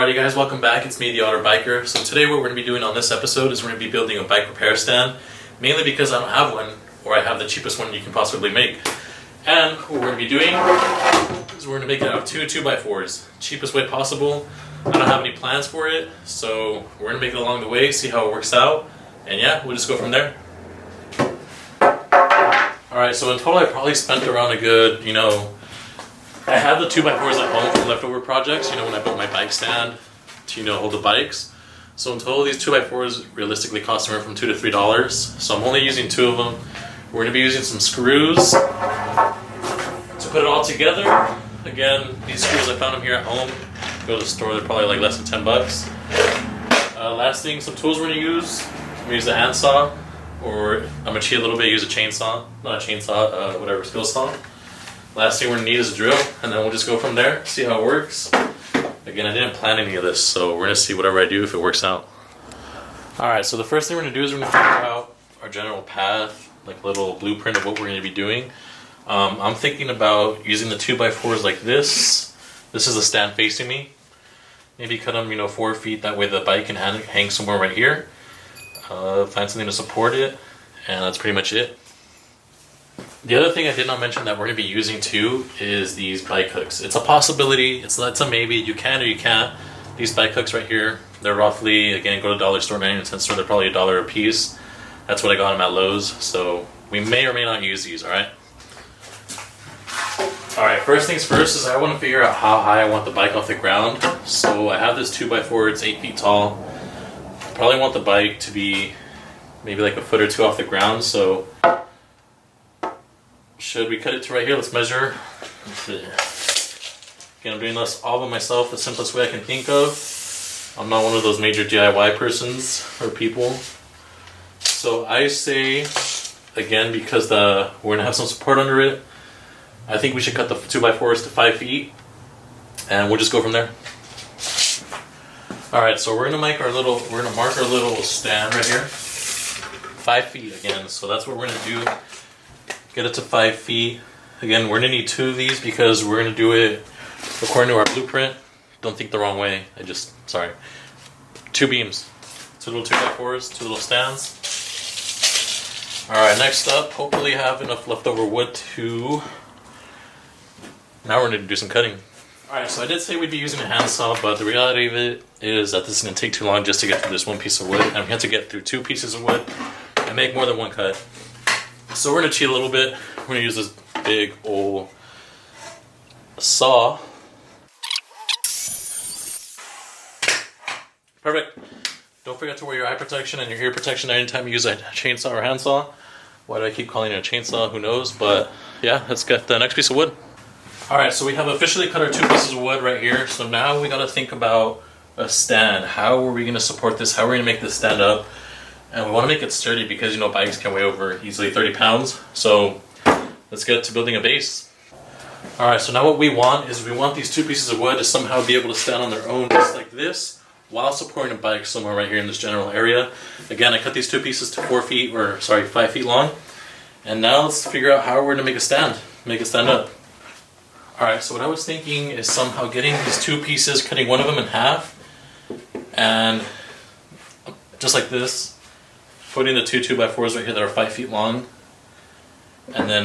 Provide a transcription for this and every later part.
Alrighty guys, welcome back. It's me, the Otter Biker. So today what we're going to be doing on this episode is we're going to be building a bike repair stand, mainly because I don't have one, or I have the cheapest one you can possibly make. And what we're going to be doing is we're going to make it out of two 2x4s, cheapest way possible. I don't have any plans for it, so we're going to make it along the way, see how it works out, and yeah, we'll just go from there. Alright, so in total I probably spent around a good, I have the 2x4s at home for leftover projects, when I built my bike stand to, hold the bikes. So in total, these 2x4s realistically cost somewhere from $2 to $3. So I'm only using 2 of them. We're going to be using some screws to put it all together. Again, these screws, I found them here at home. Go to the store, they're probably like less than 10 bucks. Last thing, some tools we're going to use. We're going to use a handsaw, or I'm going to cheat a little bit, use a chainsaw. Not a chainsaw, whatever, skill saw. Last thing we're going to need is a drill, and then we'll just go from there, see how it works. Again, I didn't plan any of this, so we're going to see whatever I do if it works out. Alright, so the first thing we're going to do is we're going to figure out our general path, like a little blueprint of what we're going to be doing. I'm thinking about using the 2x4s like this. This is the stand facing me. Maybe cut them, 4 feet, that way the bike can hang somewhere right here. Find something to support it, and that's pretty much it. The other thing I did not mention that we're going to be using too is these bike hooks. It's a possibility, it's a maybe, you can or you can't. These bike hooks right here, they're roughly, again, go to the dollar store, 99-cent store, they're probably $1 a piece. That's what I got them at Lowe's, so we may or may not use these, alright? Alright, first things first is I want to figure out how high I want the bike off the ground. So I have this 2x4, it's 8 feet tall. I probably want the bike to be maybe like a foot or 2 off the ground, so should we cut it to right here? Let's measure. Let's see. Again, I'm doing this all by myself, the simplest way I can think of. I'm not one of those major DIY persons or people. So I say, again, because we're going to have some support under it, I think we should cut the 2x4s to 5 feet, and we'll just go from there. Alright, so we're going to mark our little stand right here. 5 feet again, so that's what we're going to do. Get it to 5 feet. Again, we're going to need 2 of these because we're going to do it according to our blueprint. Don't think the wrong way. Sorry. 2 beams. 2 little 2x4s, 2 little stands. Alright, next up, hopefully have enough leftover wood to... Now we're going to do some cutting. Alright, so I did say we'd be using a handsaw, but the reality of it is that this is going to take too long just to get through this one piece of wood. And we have to get through 2 pieces of wood and make more than 1 cut. So we're going to cheat a little bit. We're going to use this big old saw. Perfect. Don't forget to wear your eye protection and your ear protection anytime you use a chainsaw or handsaw. Why do I keep calling it a chainsaw? Who knows? But yeah, let's get the next piece of wood. Alright, so we have officially cut our 2 pieces of wood right here. So now we got to think about a stand. How are we going to support this? How are we going to make this stand up? And we want to make it sturdy because, bikes can weigh over easily 30 pounds. So let's get to building a base. Alright, so now what we want is we want these 2 pieces of wood to somehow be able to stand on their own just like this while supporting a bike somewhere right here in this general area. Again, I cut these 2 pieces to 5 feet long. And now let's figure out how we're going to make it stand up. Alright, so what I was thinking is somehow getting these 2 pieces, cutting one of them in half, and just like this, putting the 2 2x4s right here that are 5 feet long, and then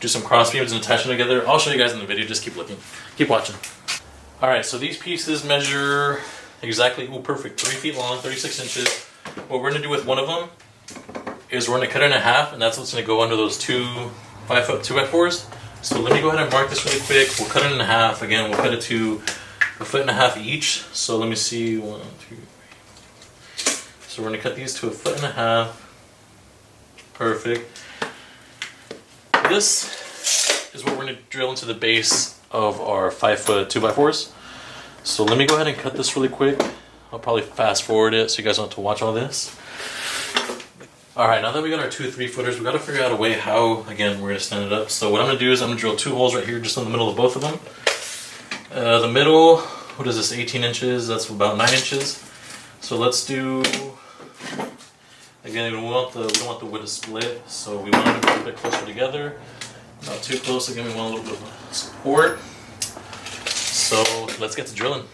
do some cross beams and attach them together. I'll show you guys in the video, just keep looking. Keep watching. Alright, so these pieces measure exactly, perfect, 3 feet long, 36 inches. What we're going to do with one of them is we're going to cut it in half, and that's what's going to go under those 2 5-foot 2x4s. So let me go ahead and mark this really quick. We'll cut it in half. Again, we'll cut it to 1.5 feet each. So let me see, 1, 2, 3. So we're going to cut these to 1.5 feet. Perfect. This is what we're going to drill into the base of our 5-foot 2x4s. So let me go ahead and cut this really quick. I'll probably fast forward it so you guys don't have to watch all this. All right, now that we got our 2 3-footers, we got to figure out a way how, again, we're gonna stand it up. So what I'm gonna do is I'm gonna drill 2 holes right here just in the middle of both of them. The middle, what is this, 18 inches? That's about 9 inches. So let's do, again, we don't want the wood to split, so we want them to be a bit closer together. Not too close, again, we want a little bit of support. So let's get to drilling.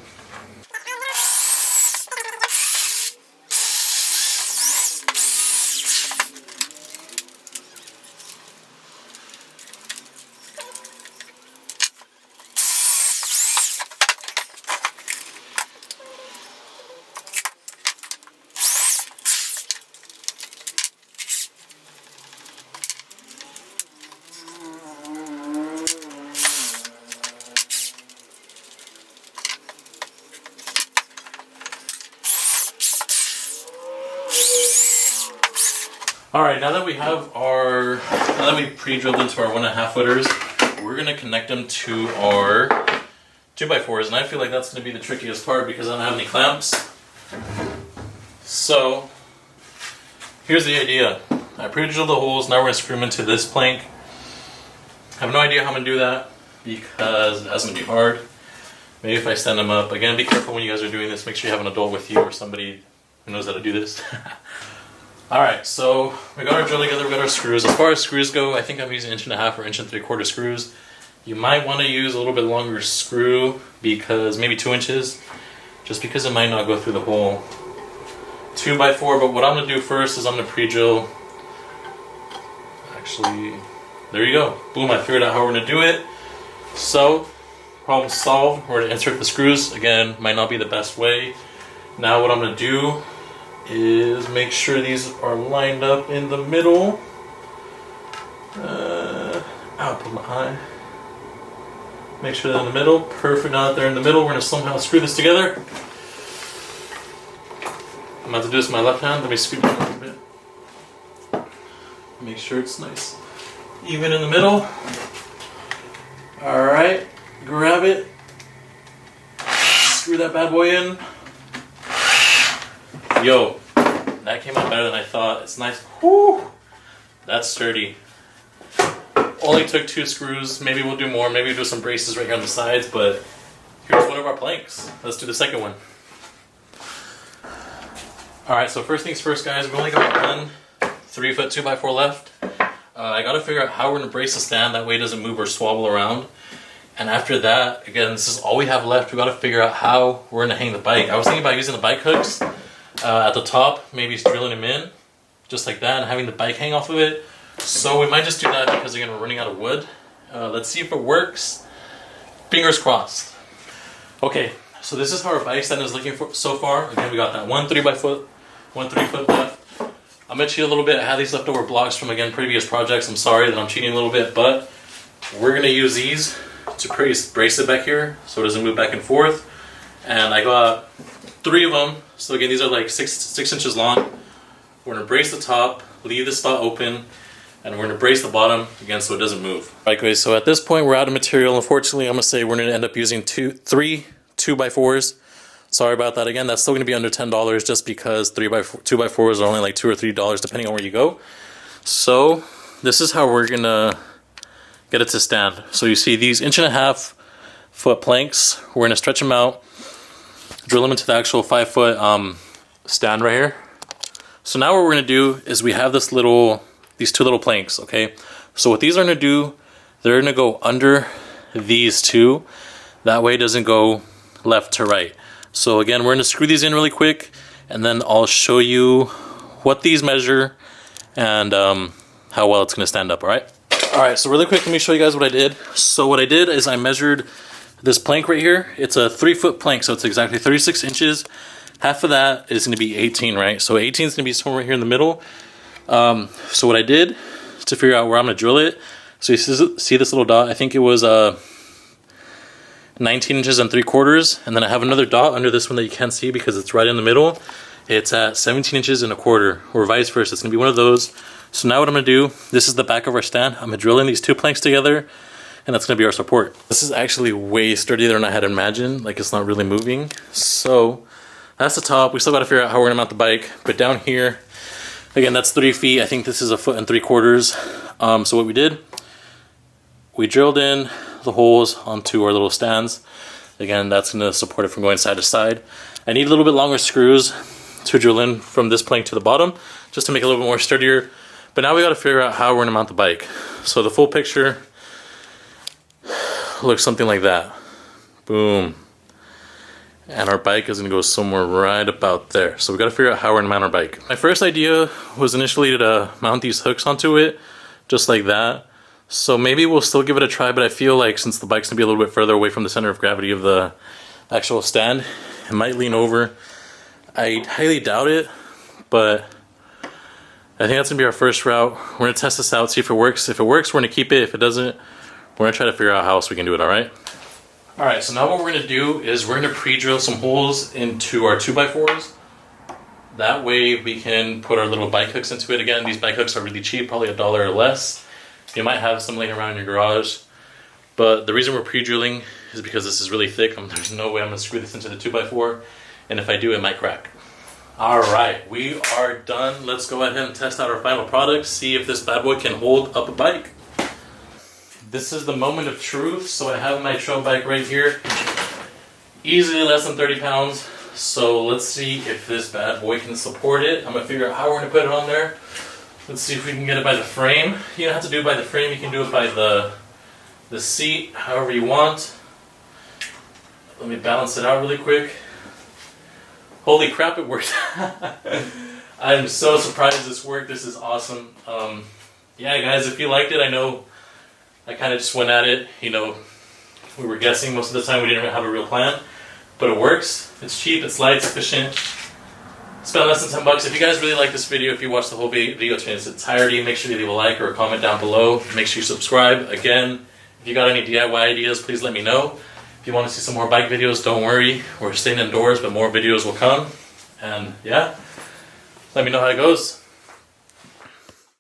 All right, now that we pre-drilled into our 1.5 footers, we're gonna connect them to our 2x4s, and I feel like that's gonna be the trickiest part because I don't have any clamps. So, here's the idea. I pre-drilled the holes, now we're gonna screw them into this plank. I have no idea how I'm gonna do that because that's gonna be hard. Maybe if I stand them up. Again, be careful when you guys are doing this, make sure you have an adult with you or somebody who knows how to do this. Alright, so we got our drill together, we got our screws. As far as screws go, I think I'm using 1.5 or 1.75 screws. You might want to use a little bit longer screw, because maybe 2 inches, just because it might not go through the whole 2x4. But what I'm going to do first is I'm going to pre-drill. Actually, there you go. Boom, I figured out how we're going to do it. So, problem solved. We're going to insert the screws. Again, might not be the best way. Now what I'm going to do is make sure these are lined up in the middle. I'll put my eye. Make sure they're in the middle. Perfect. Now that they're in the middle, we're going to somehow screw this together. I'm about to do this with my left hand. Let me scoot down a little bit. Make sure it's nice, even in the middle. All right, grab it. Screw that bad boy in. Yo, that came out better than I thought. It's nice. Whew, that's sturdy. Only took 2 screws. Maybe we'll do more. Maybe we'll do some braces right here on the sides, but here's one of our planks. Let's do the second one. Alright, so first things first, guys. We only got one 3-foot 2x4 left. I gotta figure out how we're gonna brace the stand. That way it doesn't move or swabble around. And after that, again, this is all we have left. We gotta figure out how we're gonna hang the bike. I was thinking about using the bike hooks. At the top, maybe drilling them in, just like that, and having the bike hang off of it. So we might just do that because again, we're running out of wood. Let's see if it works. Fingers crossed. Okay, so this is how our bike stand is looking for so far. Again, we got that one 3x4, one 3-foot left. I'm gonna cheat a little bit. I had these leftover blocks from again previous projects. I'm sorry that I'm cheating a little bit, but we're gonna use these to brace it back here so it doesn't move back and forth. And I got 3 of them. So again, these are like 6 inches long. We're gonna brace the top, leave the spot open, and we're gonna brace the bottom again so it doesn't move. All right, guys, so at this point we're out of material. Unfortunately, I'm gonna say we're gonna end up using 3 2x4s. Sorry about that. Again, that's still gonna be under $10 just because 2x4s are only like $2 or $3 depending on where you go. So this is how we're gonna get it to stand. So you see these 1.5 foot planks. We're gonna stretch them out, drill them into the actual 5-foot stand right here. So now what we're gonna do is we have these 2 little planks, okay? So what these are gonna do, they're gonna go under these 2. That way it doesn't go left to right. So again, we're gonna screw these in really quick, and then I'll show you what these measure and how well it's gonna stand up, all right? All right, so really quick, let me show you guys what I did. So what I did is I measured this plank right here. It's a 3-foot plank, so it's exactly 36 inches. Half of that is gonna be 18, right? So 18 is gonna be somewhere here in the middle. So what I did to figure out where I'm gonna drill it, so you see this little dot? I think it was 19 inches and 3/4, and then I have another dot under this one that you can't see because it's right in the middle. It's at 17 inches and 1/4, or vice versa. It's gonna be one of those. So now what I'm gonna do, this is the back of our stand. I'm gonna drill in these 2 planks together, and that's gonna be our support. This is actually way sturdier than I had imagined. Like, it's not really moving. So that's the top. We still gotta figure out how we're gonna mount the bike. But down here, again, that's 3 feet. I think this is 1.75 feet. So what we did, we drilled in the holes onto our little stands. Again, that's gonna support it from going side to side. I need a little bit longer screws to drill in from this plank to the bottom, just to make it a little bit more sturdier. But now we gotta figure out how we're gonna mount the bike. So the full picture looks something like that. Boom. And our bike is gonna go somewhere right about there. So we gotta figure out how we're gonna mount our bike. My first idea was initially to mount these hooks onto it, just like that. So maybe we'll still give it a try, but I feel like since the bike's gonna be a little bit further away from the center of gravity of the actual stand, it might lean over. I highly doubt it, but I think that's gonna be our first route. We're gonna test this out, see if it works. If it works, we're gonna keep it. If it doesn't, we're gonna try to figure out how else we can do it, all right? All right, so now what we're gonna do is we're gonna pre-drill some holes into our 2x4s. That way we can put our little bike hooks into it. Again, these bike hooks are really cheap, probably $1 or less. You might have some laying around in your garage. But the reason we're pre-drilling is because this is really thick. There's no way I'm gonna screw this into the 2x4. And if I do, it might crack. All right, we are done. Let's go ahead and test out our final product, see if this bad boy can hold up a bike. This is the moment of truth. So I have my trail bike right here, easily less than 30 pounds. So let's see if this bad boy can support it. I'm gonna figure out how we're gonna put it on there. Let's see if we can get it by the frame. You don't have to do it by the frame, you can do it by the seat, however you want. Let me balance it out really quick. Holy crap, it worked. I'm so surprised this worked. This is awesome. Yeah, guys, if you liked it, I know I kind of just went at it. You know, we were guessing most of the time. We didn't have a real plan, but it works. It's cheap, it's light, it's efficient. Spent less than $10. If you guys really like this video, if you watch the whole video to its entirety, make sure you leave a like or a comment down below. Make sure you subscribe. Again, if you got any DIY ideas, please let me know. If you want to see some more bike videos, don't worry. We're staying indoors, but more videos will come. And yeah, let me know how it goes.